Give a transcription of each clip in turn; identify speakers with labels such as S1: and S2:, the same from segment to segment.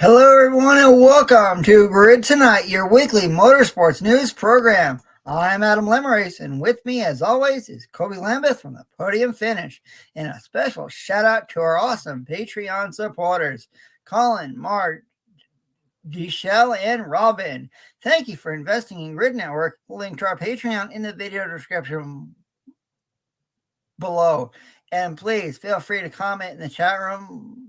S1: Hello, everyone, and welcome to Grid Tonight, your weekly motorsports news program. I'm Adam Lemerace, and with me, as always, is Kobe Lambeth from the Podium Finish. And a special shout out to our awesome Patreon supporters, Colin, Mark, Giselle, and Robin. Thank you for investing in Grid Network. Link to our Patreon in the video description below. And please feel free to comment in the chat room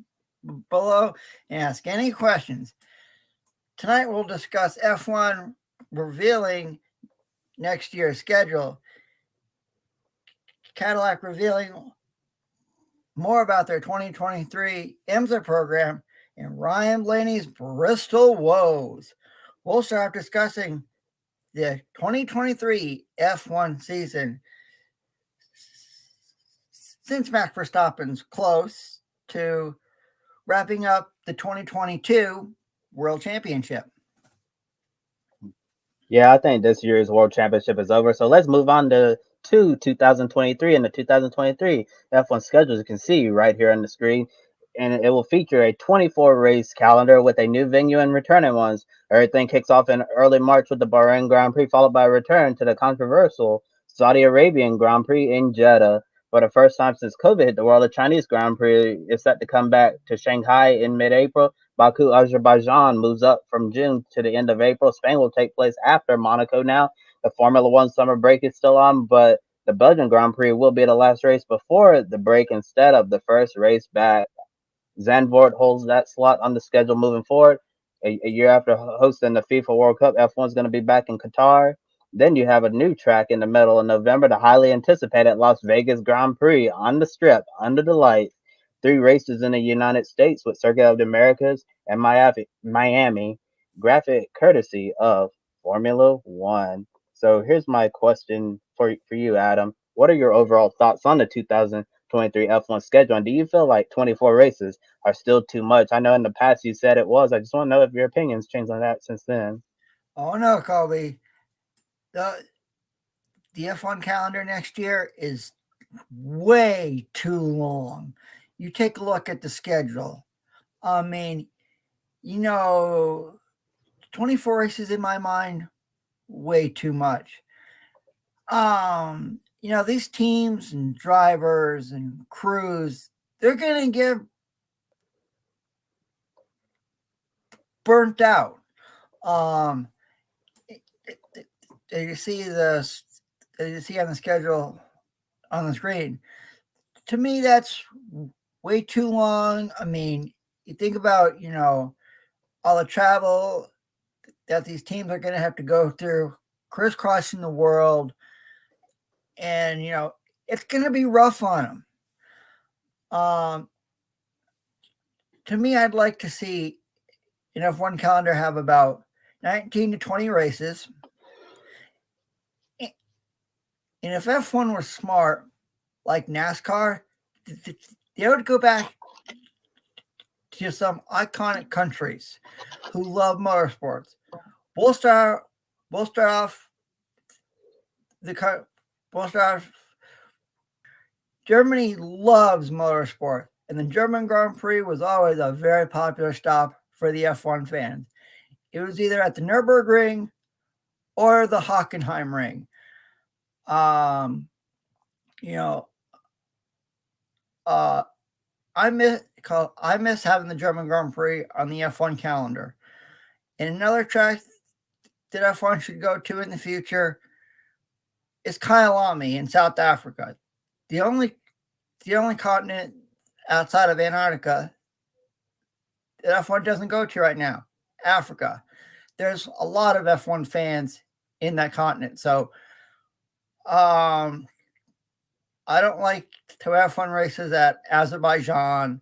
S1: below and ask any questions. Tonight we'll discuss F1 revealing next year's schedule, Cadillac revealing more about their 2023 IMSA program, and Ryan Blaney's Bristol woes. We'll start discussing the 2023 F1 season. Since Max Verstappen's close to wrapping up the 2022 World Championship.
S2: Yeah, I think this year's World Championship is over. So let's move on to 2023 and the 2023 F1 schedule. You can see right here on the screen. And it will feature a 24 race calendar with a new venue and returning ones. Everything kicks off in early March with the Bahrain Grand Prix, followed by a return to the controversial Saudi Arabian Grand Prix in Jeddah. For the first time since COVID hit the world, the Chinese Grand Prix is set to come back to Shanghai in mid-April. Baku, Azerbaijan moves up from June to the end of April. Spain will take place after Monaco now. The Formula One summer break is still on, but the Belgian Grand Prix will be the last race before the break instead of the first race back. Zandvoort holds that slot on the schedule moving forward. A year after hosting the FIFA World Cup, F1 is going to be back in Qatar. Then you have a new track in the middle of November, the highly anticipated Las Vegas Grand Prix on the Strip, under the lights. 3 races in the United States with Circuit of the Americas and Miami, graphic courtesy of Formula One. So here's my question for you, Adam. What are your overall thoughts on the 2023 F1 schedule? And do you feel like 24 races are still too much? I know in the past you said it was. I just want to know if your opinion's changed on that since then.
S1: Oh no, Kobe. The F1 calendar next year is way too long. You take a look at the schedule. I mean, 24 races in my mind, way too much. These teams and drivers and crews, they're going to get burnt out. You see on the schedule on the screen. To me, that's way too long. I mean, you think about, all the travel that these teams are going to have to go through, crisscrossing the world, and, it's going to be rough on them. To me, I'd like to see an F1 calendar have about 19 to 20 races. And if F1 were smart, like NASCAR, they would go back to some iconic countries who love motorsports. We'll start off. Germany loves motorsport, and the German Grand Prix was always a very popular stop for the F1 fans. It was either at the Nürburgring or the Hockenheimring. I miss having the German Grand Prix on the F1 calendar. And another track that F1 should go to in the future is Kyalami in South Africa. The only continent outside of Antarctica that F1 doesn't go to right now, Africa. There's a lot of F1 fans in that continent. So I don't like to have F1 races at Azerbaijan,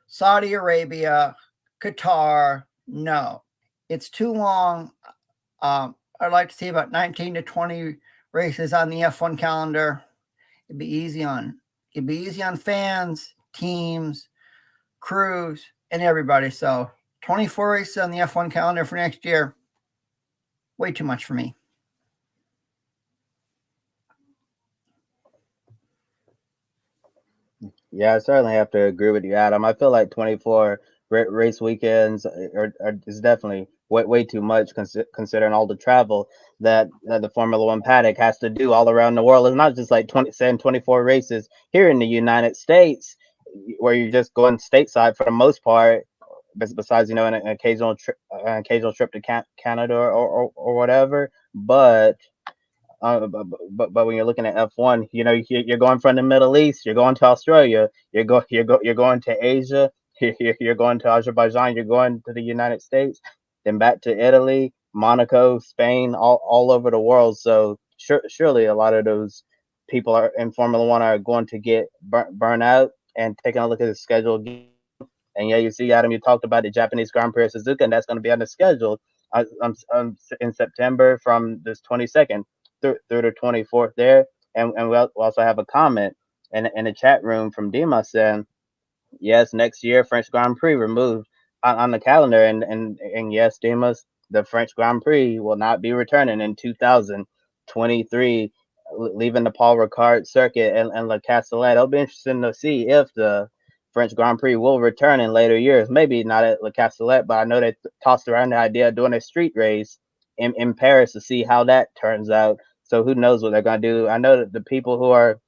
S1: Saudi Arabia, Qatar. No, it's too long. I'd like to see about 19 to 20 races on the F1 calendar. It'd be easy on fans, teams, crews, and everybody. So 24 races on the F1 calendar for next year, way too much for me.
S2: Yeah, I certainly have to agree with you, Adam. I feel like 24 race weekends is definitely way too much considering all the travel that the Formula One paddock has to do all around the world. It's not just like 24 races here in the United States where you're just going stateside for the most part. Besides, an occasional trip to Canada or whatever. But when you're looking at F1, you're going from the Middle East, you're going to Australia, you're going to Asia, you're going to Azerbaijan, you're going to the United States, then back to Italy, Monaco, Spain, all over the world. So surely a lot of those people are in Formula One are going to get burn out. And taking a look at the schedule again, and yeah, you see, Adam, you talked about the Japanese Grand Prix of Suzuka, and that's going to be on the schedule in September from this 22nd through the 24th there. And we also have a comment in the chat room from Dima saying, yes, next year French Grand Prix removed on the calendar, and yes, Dimas, the French Grand Prix will not be returning in 2023, leaving the Paul Ricard circuit and La Castellet. It'll be interesting to see if the French Grand Prix will return in later years. Maybe not at La Castellet, but I know they tossed around the idea of doing a street race in Paris to see how that turns out. So who knows what they're going to do? I know that the people who are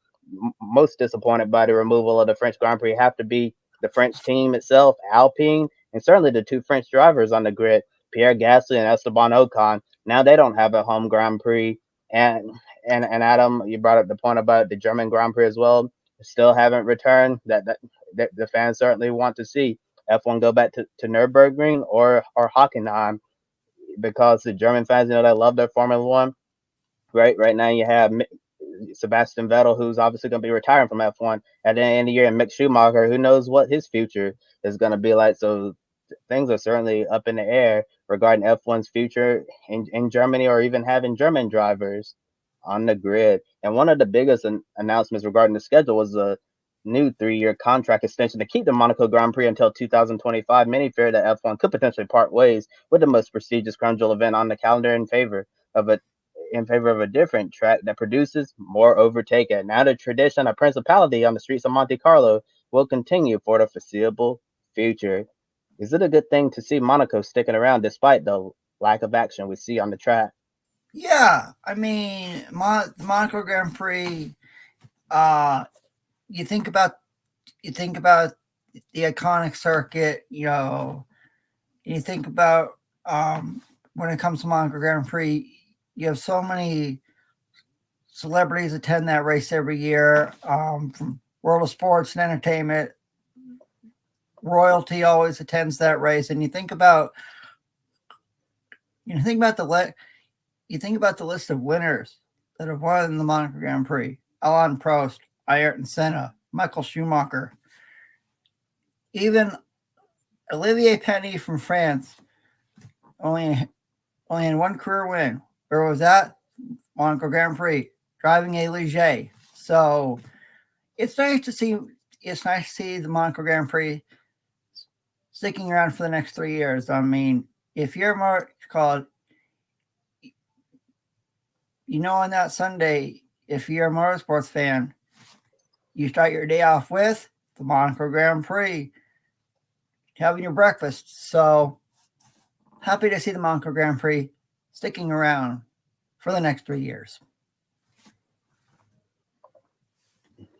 S2: most disappointed by the removal of the French Grand Prix have to be the French team itself, Alpine, and certainly the two French drivers on the grid, Pierre Gasly and Esteban Ocon. Now they don't have a home Grand Prix. And Adam, you brought up the point about the German Grand Prix as well. Still haven't returned. That the fans certainly want to see F1 go back to Nürburgring or Hockenheim, because the German fans, they love their Formula One. Right now you have Sebastian Vettel, who's obviously going to be retiring from F1 at the end of the year, and Mick Schumacher, who knows what his future is going to be like. So things are certainly up in the air regarding F1's future in Germany, or even having German drivers on the grid. And one of the biggest announcements regarding the schedule was a new 3-year contract extension to keep the Monaco Grand Prix until 2025. Many fear that F1 could potentially part ways with the most prestigious crown jewel event on the calendar of a in favor of a different track that produces more overtaking. Now the tradition of principality on the streets of Monte Carlo will continue for the foreseeable future. Is it a good thing to see Monaco sticking around despite the lack of action we see on the track?
S1: Yeah, I mean, the Monaco Grand Prix. You think about the iconic circuit. You think about when it comes to Monaco Grand Prix. You have so many celebrities attend that race every year, from World of Sports and Entertainment. Royalty always attends that race, and you think about the list of winners that have won the Monaco Grand Prix: Alain Prost, Ayrton Senna, Michael Schumacher, even Olivier Penny from France. Only had one career win. Where was that? Monaco Grand Prix, driving a Ligier. So it's nice to see the Monaco Grand Prix sticking around for the next 3 years. I mean, if you're more called, on that Sunday, if you're a motorsports fan, you start your day off with the Monaco Grand Prix, having your breakfast. So happy to see the Monaco Grand Prix sticking around for the next 3 years.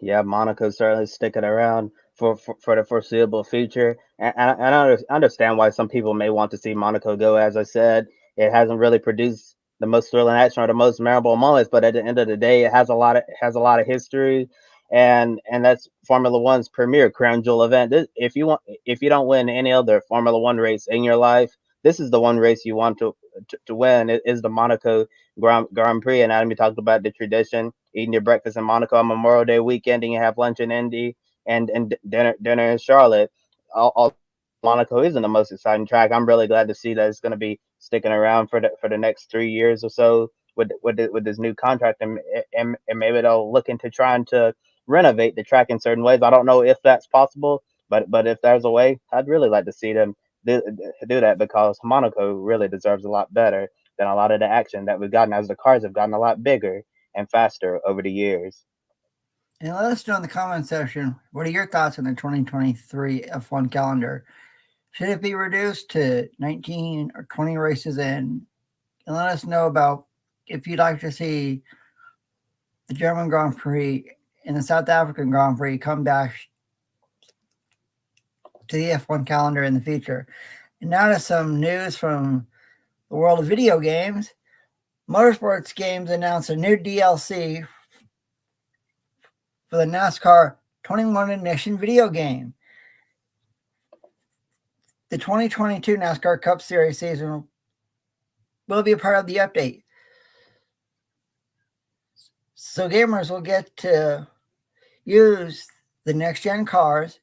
S2: Yeah, Monaco's certainly sticking around for the foreseeable future. And I understand why some people may want to see Monaco go. As I said, it hasn't really produced the most thrilling action or the most memorable moments, but at the end of the day, it has a lot of history, and that's Formula One's premier crown jewel event. If you don't win any other Formula One race in your life, this is the one race you want to win. It is the Monaco Grand Prix. And Adam, you talked about the tradition, eating your breakfast in Monaco on Memorial Day weekend, and you have lunch in Indy and dinner in Charlotte. All Monaco isn't the most exciting track. I'm really glad to see that it's going to be sticking around for the next 3 years or so with this new contract, and maybe they'll look into trying to renovate the track in certain ways. I don't know if that's possible, but if there's a way, I'd really like to see them do that, because Monaco really deserves a lot better than a lot of the action that we've gotten as the cars have gotten a lot bigger and faster over the years.
S1: And let us know in the comment section, what are your thoughts on the 2023 F1 calendar? Should it be reduced to 19 or 20 races in? And let us know about if you'd like to see the German Grand Prix and the South African Grand Prix come back to the F1 calendar in the future. And now to some news from the world of video games. Motorsports Games announced a new DLC for the NASCAR 21 Ignition video game. The 2022 NASCAR Cup Series season will be a part of the update. So gamers will get to use the next gen cars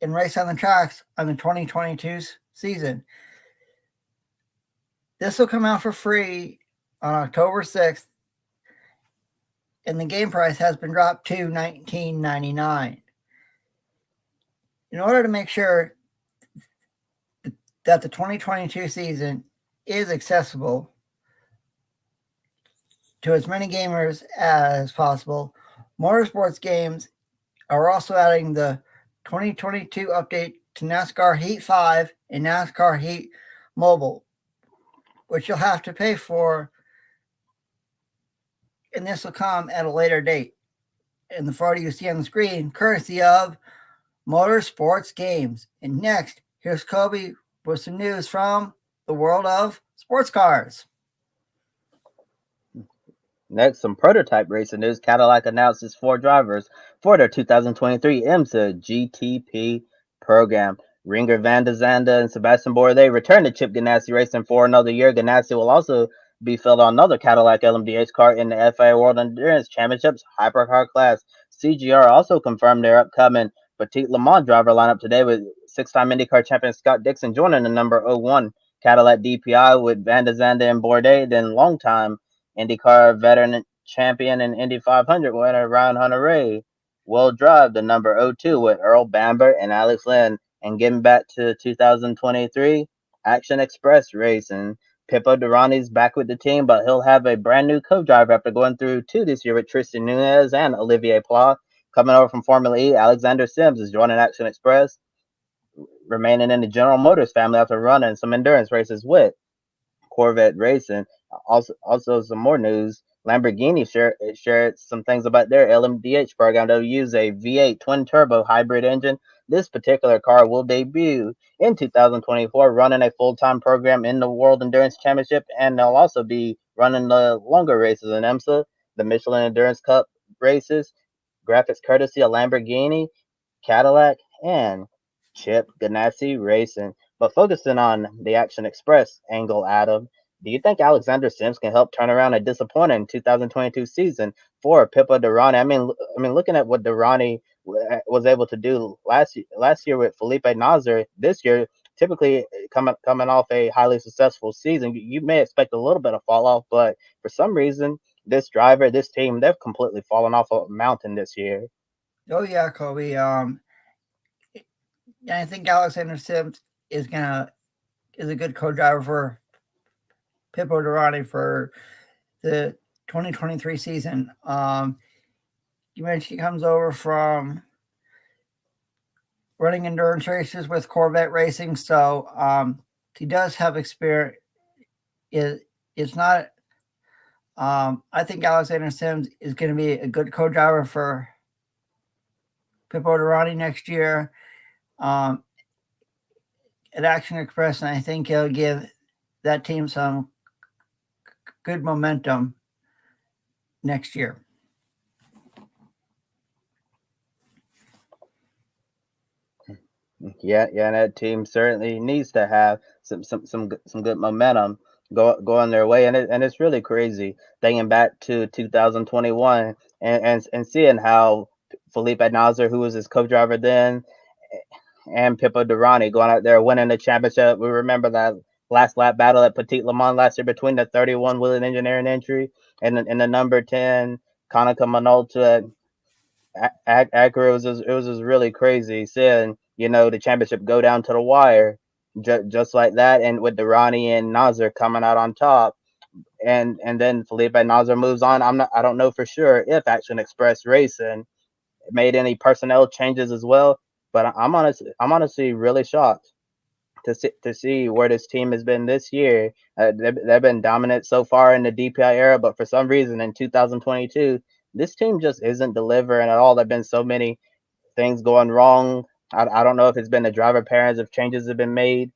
S1: and race on the tracks on the 2022 season. This will come out for free on October 6th, and the game price has been dropped to $19.99. In order to make sure that the 2022 season is accessible to as many gamers as possible, Motorsports Games are also adding the 2022 update to NASCAR Heat 5 and NASCAR Heat Mobile, which you'll have to pay for, and this will come at a later date. And the photo you see on the screen, courtesy of Motorsports Games. And next, here's Kobe with some news from the world of sports cars.
S2: Next, some prototype racing news. Cadillac announces 4 drivers for their 2023 IMSA GTP program. Ringer Van de Zande and Sebastian Bourdais return to Chip Ganassi Racing for another year. Ganassi will also be filled on another Cadillac LMDH car in the FIA World Endurance Championships Hypercar class. CGR also confirmed their upcoming Petit Le Mans driver lineup today, with 6-time IndyCar champion Scott Dixon joining the number 01 Cadillac DPI with Van de Zande and Bourdais, then longtime IndyCar veteran champion and Indy 500 winner Ryan Hunter-Reay will drive the number 02 with Earl Bamber and Alex Lynn. And getting back to 2023, Action Express Racing. Pippo Durrani's back with the team, but he'll have a brand new co-driver after going through 2 this year with Tristan Nunez and Olivier Pla. Coming over from Formula E, Alexander Sims is joining Action Express, remaining in the General Motors family after running some endurance races with Corvette Racing. Also some more news. Lamborghini shared some things about their LMDH program. They'll use a V8 twin-turbo hybrid engine. This particular car will debut in 2024, running a full-time program in the World Endurance Championship, and they'll also be running the longer races in IMSA, the Michelin Endurance Cup races. Graphics courtesy of Lamborghini, Cadillac, and Chip Ganassi Racing. But focusing on the Action Express angle, Adam, do you think Alexander Sims can help turn around a disappointing 2022 season for Pippo Durrani? I mean, looking at what Durrani was able to do last year with Felipe Nasr, this year, typically coming off a highly successful season, you may expect a little bit of fall off, but for some reason, this driver, this team, they've completely fallen off a mountain this year.
S1: Oh yeah, Kobe. I think Alexander Sims is a good co-driver for Pippo Durrani for the 2023 season. You mentioned he comes over from running endurance races with Corvette Racing, so he does have experience. It's not. I think Alexander Sims is going to be a good co-driver for Pippo Durrani next year at Action Express, and I think he'll give that team some good momentum next year.
S2: Yeah, that team certainly needs to have some good momentum going their way, and it's really crazy thinking back to 2021 and seeing how Felipe Nasr, who was his co-driver then, and Pippo Durrani going out there winning the championship. We remember that last lap battle at Petit Le Mans last year between the 31 Williams Engineering entry and the number 10 Konica Minolta Acura. It was just really crazy seeing the championship go down to the wire, just like that, and with Durrani and Nasr coming out on top, and then Felipe Nasr moves on. I don't know for sure if Action Express Racing made any personnel changes as well, but I'm honestly really shocked. to see where this team has been this year. They've been dominant so far in the DPI era, but for some reason in 2022, this team just isn't delivering at all. There've been so many things going wrong. I don't know if it's been the driver pairings, if changes have been made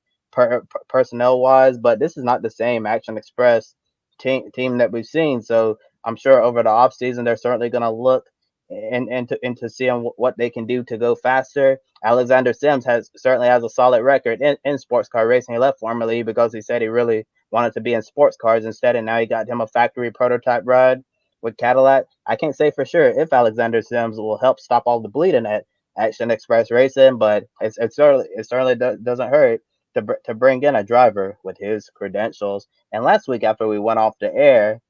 S2: personnel wise, but this is not the same Action Express team that we've seen. So I'm sure over the off season they're certainly going to look into seeing what they can do to go faster. Alexander Sims certainly has a solid record in sports car racing. He left Formula E because he said he really wanted to be in sports cars instead, and now he got him a factory prototype ride with Cadillac. I can't say for sure if Alexander Sims will help stop all the bleeding at Action Express Racing, but it certainly doesn't hurt to bring in a driver with his credentials. And last week, after we went off the air,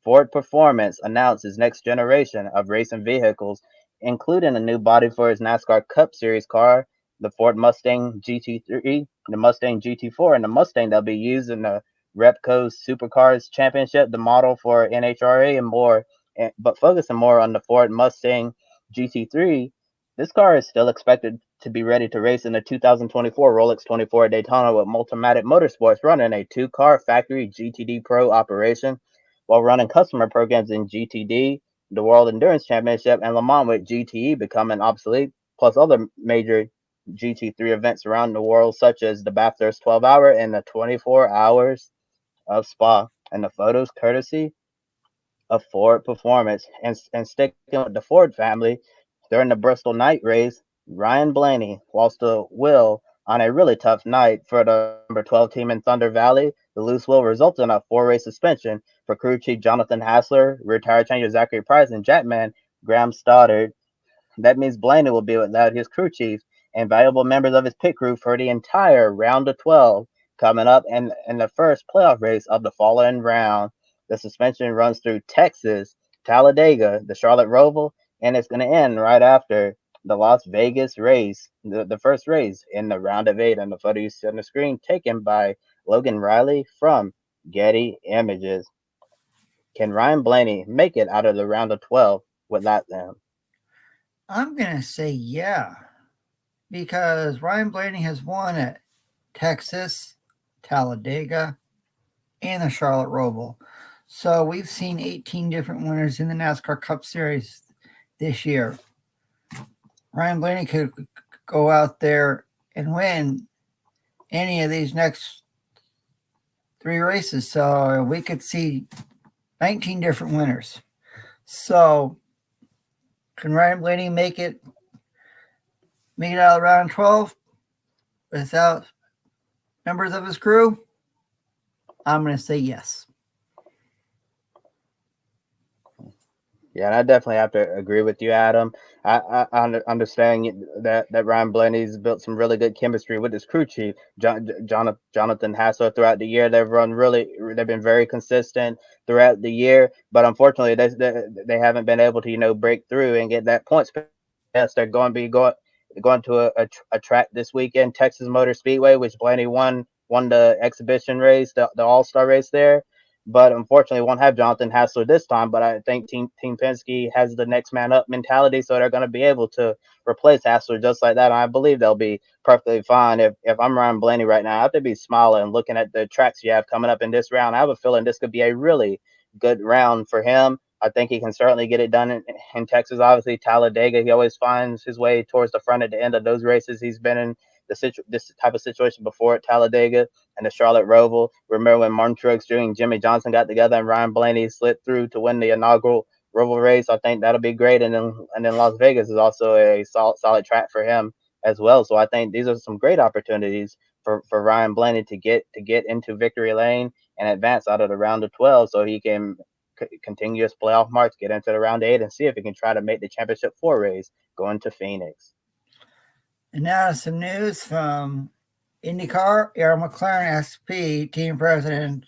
S2: Ford Performance announced its next generation of racing vehicles, including a new body for its NASCAR Cup Series car, the Ford Mustang GT3, the Mustang GT4, and the Mustang that'll be used in the Repco Supercars Championship, the model for NHRA, and more. But focusing more on the Ford Mustang GT3, this car is still expected to be ready to race in the 2024 Rolex 24 at Daytona with Multimatic Motorsports running a two-car factory GTD Pro operation while running customer programs in GTD, the World Endurance Championship, and Le Mans with GTE becoming obsolete, plus other major GT3 events around the world, such as the Bathurst 12 Hour and the 24 Hours of Spa. And the photos courtesy of Ford Performance. And sticking with the Ford family, during the Bristol night race, Ryan Blaney lost the wheel on a really tough night for the number 12 team in Thunder Valley. The loose wheel resulted in a 4-race suspension for crew chief Jonathan Hassler, rear tire changer Zachary Price, and jetman Graham Stoddard. That means Blaney will be without his crew chief and valuable members of his pit crew for the entire round of 12 coming up in the first playoff race of the following round. The suspension runs through Texas, Talladega, the Charlotte Roval, and it's going to end right after the Las Vegas race, the first race in the round of 8. And the photo you see on the screen taken by Logan Riley from Getty Images. Can Ryan Blaney make it out of the round of 12 without them?
S1: I'm going to say yeah, because Ryan Blaney has won at Texas, Talladega, and the Charlotte Roval. So we've seen 18 different winners in the NASCAR Cup Series this year. Ryan Blaney could go out there and win any of these next 3 races. So we could see 19 different winners. So can Ryan Blaney make it out of round 12 without members of his crew? I'm going to say yes.
S2: Yeah, I definitely have to agree with you, Adam. I understand that Ryan Blaney's built some really good chemistry with his crew chief, Jonathan Hassler, throughout the year. They've been very consistent throughout the year, but unfortunately, they haven't been able to break through and get that points. Yes, they're going to be going to a track this weekend, Texas Motor Speedway, which Blaney won the exhibition race, the All-Star race there. But unfortunately, won't have Jonathan Hassler this time. But I think Team Penske has the next man up mentality, so they're going to be able to replace Hassler just like that. And I believe they'll be perfectly fine. If I'm Ryan Blaney right now, I have to be smiling looking at the tracks you have coming up in this round. I have a feeling this could be a really good round for him. I think he can certainly get it done in Texas. Obviously, Talladega, he always finds his way towards the front at the end of those races. He's been in this type of situation before at Talladega and the Charlotte Roval. Remember when Martin Truex Jr. and Jimmy Johnson got together and Ryan Blaney slid through to win the inaugural Roval race? I think that'll be great. And then Las Vegas is also a solid track for him as well. So I think these are some great opportunities for Ryan Blaney to get into victory lane and advance out of the round of 12 so he can continue his playoff march, get into the round 8, and see if he can try to make the championship 4 race going to Phoenix.
S1: And now some news from IndyCar. Aaron McLaren SP team president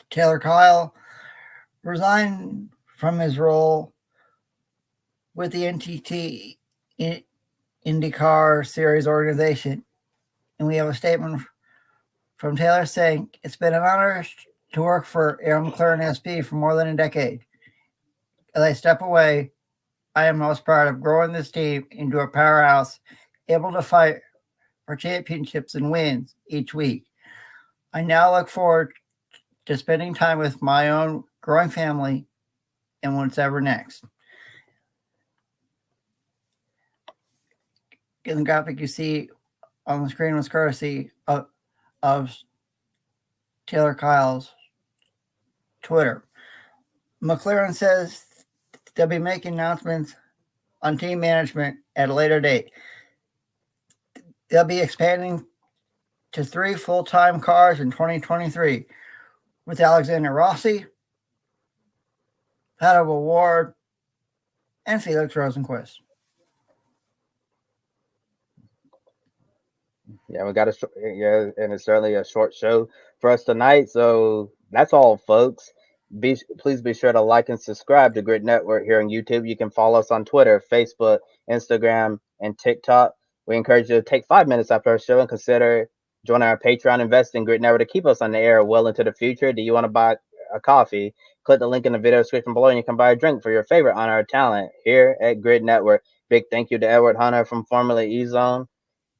S1: Taylor Kyle resigned from his role with the NTT IndyCar Series organization. And we have a statement from Taylor saying, "It's been an honor to work for Aaron McLaren SP for more than a decade. As I step away, I am most proud of growing this team into a powerhouse, able to fight for championships and wins each week. I now look forward to spending time with my own growing family and what's ever next. In the graphic you see on the screen was courtesy of Taylor Kyle's Twitter. McLaren says they'll be making announcements on team management at a later date. They'll be expanding to 3 full-time cars in 2023 with Alexander Rossi, Pato O'Ward, and Felix Rosenquist.
S2: Yeah, and it's certainly a short show for us tonight. So that's all, folks. Please be sure to like and subscribe to Grid Network here on YouTube. You can follow us on Twitter, Facebook, Instagram, and TikTok. We encourage you to take 5 minutes after our show and consider joining our Patreon, invest in Grid Network to keep us on the air well into the future. Do you want to buy a coffee? Click the link in the video description below and you can buy a drink for your favorite on-air talent here at Grid Network. Big thank you to Edward Hunter from formerly E-Zone,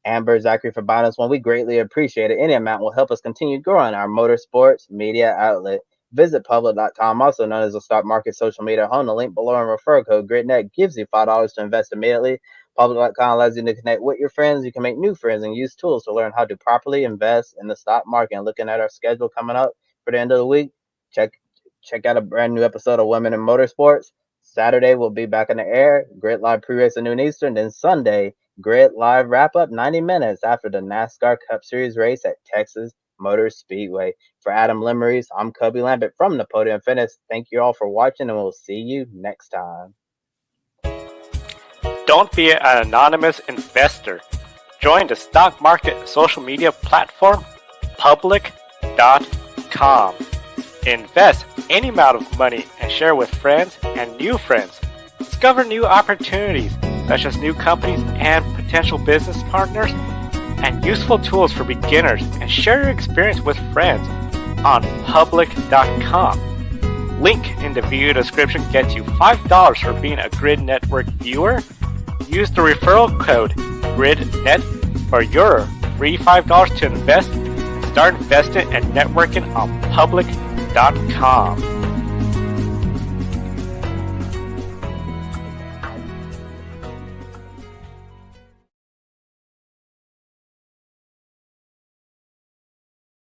S2: Amber Zachary for buying us one. We greatly appreciate it. Any amount will help us continue growing our motorsports media outlet. Visit public.com, also known as the stock market social media home. The link below and referral code GRIDnet gives you $5 to invest immediately. Public.com allows you to connect with your friends. You can make new friends and use tools to learn how to properly invest in the stock market. And looking at our schedule coming up for the end of the week, check out a brand new episode of Women in Motorsports. Saturday, we'll be back in the air. Grid Live pre-race at noon Eastern. Then Sunday, Grid Live wrap-up 90 minutes after the NASCAR Cup Series race at Texas Motor Speedway. For Adam Limmeries, I'm Kobe Lambert from the Podium Fitness. Thank you all for watching, and we'll see you next time.
S3: Don't be an anonymous investor. Join the stock market social media platform, public.com. Invest any amount of money and share with friends and new friends. Discover new opportunities, such as new companies and potential business partners, and useful tools for beginners, and share your experience with friends on public.com. Link in the video description gets you $5 for being a Grid Network viewer. Use the referral code GRIDnet for your free $5 to invest and start investing and networking on public.com.